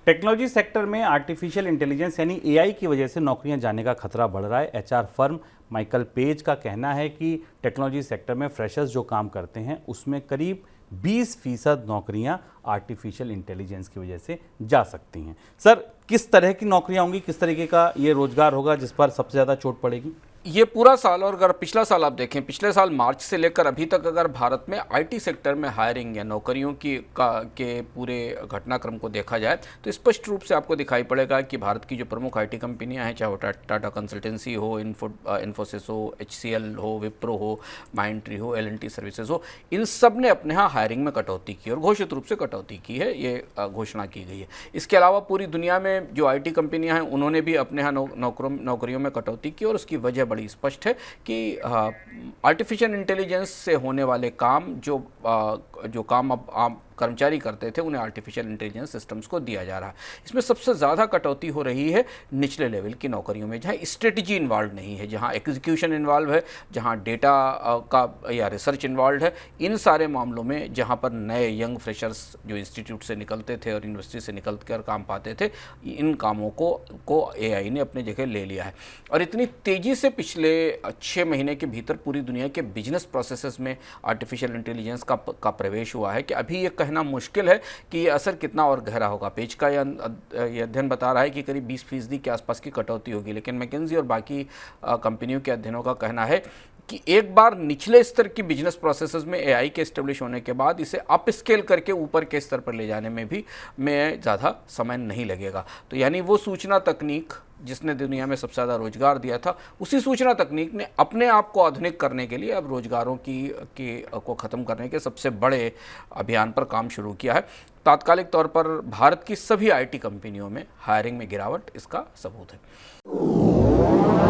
Technology sector में artificial intelligence यानी AI की वजह से नौकरियां जाने का खतरा बढ़ रहा है। एचआर फर्म माइकल पेज का कहना है कि टेक्नोलॉजी सेक्टर में फ्रेशर्स जो काम करते हैं उसमें करीब 20% नौकरियां आर्टिफिशियल इंटेलिजेंस की वजह से जा सकती हैं। सर, किस तरह की नौकरियां होंगी, किस तरीके का ये रोजगार होगा जिस पर सबसे ज़्यादा चोट पड़ेगी? ये पूरा साल, और अगर पिछला साल आप देखें, पिछले साल मार्च से लेकर अभी तक अगर भारत में आईटी सेक्टर में हायरिंग या नौकरियों के पूरे घटनाक्रम को देखा जाए तो स्पष्ट रूप से आपको दिखाई पड़ेगा कि भारत की जो प्रमुख आईटी कंपनियां हैं, चाहे वो टाटा कंसल्टेंसी हो, इन्फोसिस हो, एचसीएल हो, विप्रो हो, माइंडट्री हो, एलएनटी सर्विसेज हो, इन सब ने अपने यहाँ हायरिंग में कटौती की और घोषित रूप से कटौती की है, ये घोषणा की गई है। इसके अलावा पूरी दुनिया में जो आईटी कंपनियां हैं उन्होंने भी अपने यहाँ नौकरियों में कटौती की और उसकी वजह बड़ी स्पष्ट है कि आर्टिफिशियल इंटेलिजेंस से होने वाले काम जो काम अब आम कर्मचारी करते थे उन्हें आर्टिफिशियल इंटेलिजेंस सिस्टम्स को दिया जा रहा है। इसमें सबसे ज़्यादा कटौती हो रही है निचले लेवल की नौकरियों में, जहाँ स्ट्रेटजी इन्वॉल्व नहीं है, जहाँ एग्जीक्यूशन इन्वॉल्व है, जहाँ डेटा का या रिसर्च इन्वॉल्व है। इन सारे मामलों में जहाँ पर नए यंग फ्रेशर्स जो इंस्टीट्यूट से निकलते थे और यूनिवर्सिटी से निकल कर काम पाते थे, इन कामों को एआई ने अपनी जगह ले लिया है। और इतनी तेज़ी से पिछले 6 महीने के भीतर पूरी दुनिया के बिजनेस प्रोसेसेस में आर्टिफिशियल इंटेलिजेंस का प्रवेश हुआ है कि अभी ये कहना मुश्किल है कि ये असर कितना और गहरा होगा। पेज का ये अध्ययन बता रहा है कि करीब 20% के आसपास की कटौती होगी, लेकिन मैकेंजी और बाकी कंपनियों के अध्ययनों का कहना है कि एक बार निचले स्तर की बिजनेस प्रोसेसेस में एआई के एस्टेब्लिश होने के बाद इसे अप स्केल करके ऊपर के स्तर पर ले जाने में ज़्यादा समय नहीं लगेगा। तो यानी वो सूचना तकनीक जिसने दुनिया में सबसे ज़्यादा रोजगार दिया था, उसी सूचना तकनीक ने अपने आप को आधुनिक करने के लिए अब रोजगारों को ख़त्म करने के सबसे बड़े अभियान पर काम शुरू किया है। तात्कालिक तौर पर भारत की सभी आईटी कंपनियों में हायरिंग में गिरावट इसका सबूत है।